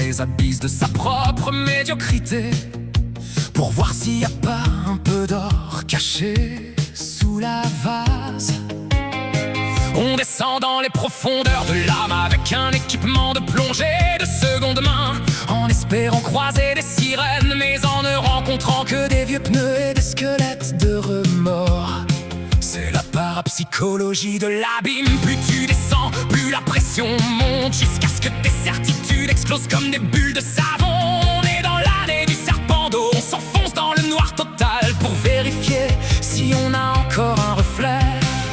les abysses de sa propre médiocrité, pour voir s'il n'y a pas un peu d'or caché sous la vase. On descend dans les profondeurs de l'âme avec un équipement de plongée de seconde main, en espérant croiser des sirènes, mais en ne rencontrant que des vieux pneus et des squelettes de remords. C'est la parapsychologie de l'abîme. Plus tu descends, plus la pression monte, jusqu'à ce que tes certitudes explosent comme des bulles de savon. On est dans l'année du serpent d'eau, on s'enfonce dans le noir total pour vérifier si on a encore un reflet.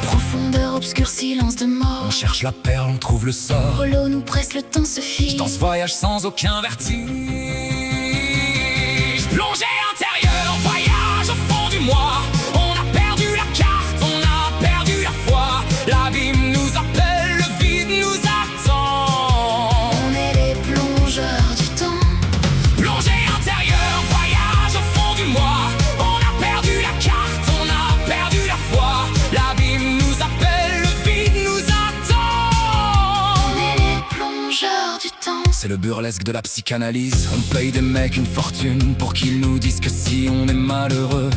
Profondeur, obscur, silence de mort. On cherche la perle, on trouve le sort. L'eau nous presse, le temps se fige. Dans ce voyage sans aucun vertige, plongée intérieure, voyage au fond du moi. On a perdu la carte, on a perdu la foi. L'abîme nous appelle, le vide nous attend. On est les plongeurs du temps. Plongée intérieure, voyage au fond du moi. On a perdu la carte, on a perdu la foi. L'abîme nous appelle, le vide nous attend. On est les plongeurs du temps. C'est le burlesque de la psychanalyse. On paye des mecs une fortune pour qu'ils nous disent que si on est malheureux,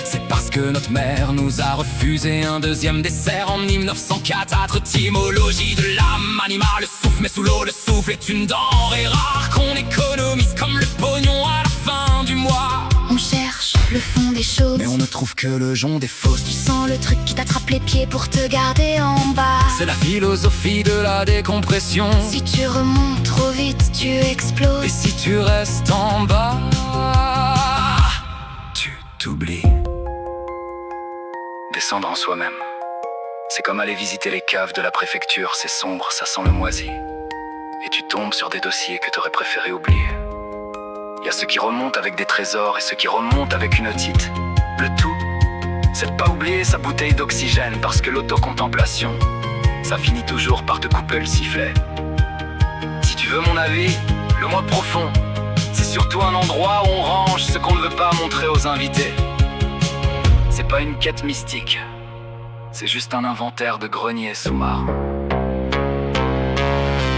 c'est parce que notre mère nous a refusé un deuxième dessert en 1904. Étymologie de l'âme, animal, le souffle, mais sous l'eau, le souffle est une denrée rare qu'on économise comme le pognon à la fin du mois. On cherche le fond des choses, Mais on ne trouve que le jonc des fausses. tu sens le truc qui t'attrape les pieds pour te garder en bas. C'est la philosophie de la décompression. Si tu remontes trop vite, tu Et exploses. si tu restes en bas, tu t'oublies. Descendre en soi-même, c'est comme aller visiter les caves de la préfecture. C'est sombre, ça sent le moisi, et tu tombes sur des dossiers que t'aurais préféré oublier. Il y a ceux qui remontent avec des trésors et ceux qui remontent avec une otite. Le tout, c'est de pas oublier sa bouteille d'oxygène, parce que l'autocontemplation, ça finit toujours par te couper le sifflet. Si tu veux mon avis, le moi profond, c'est surtout un endroit où on range ce qu'on ne veut pas montrer aux invités. C'est pas une quête mystique, c'est juste un inventaire de greniers sous-marins.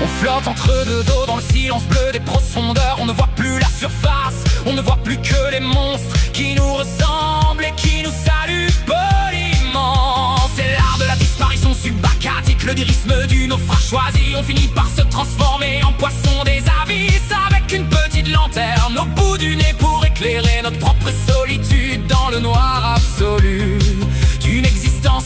On flotte entre deux dos dans le silence bleu des profondeurs. On ne voit plus la surface, on ne voit plus que les monstres qui nous ressemblent et qui nous saluent poliment. C'est l'art de la disparition subaquatique, le lyrisme du naufrage choisi. On finit par se transformer en poisson des abysses, avec une petite lanterne au bout du nez pour éclairer notre propre solitude dans le noir absolu d'une existence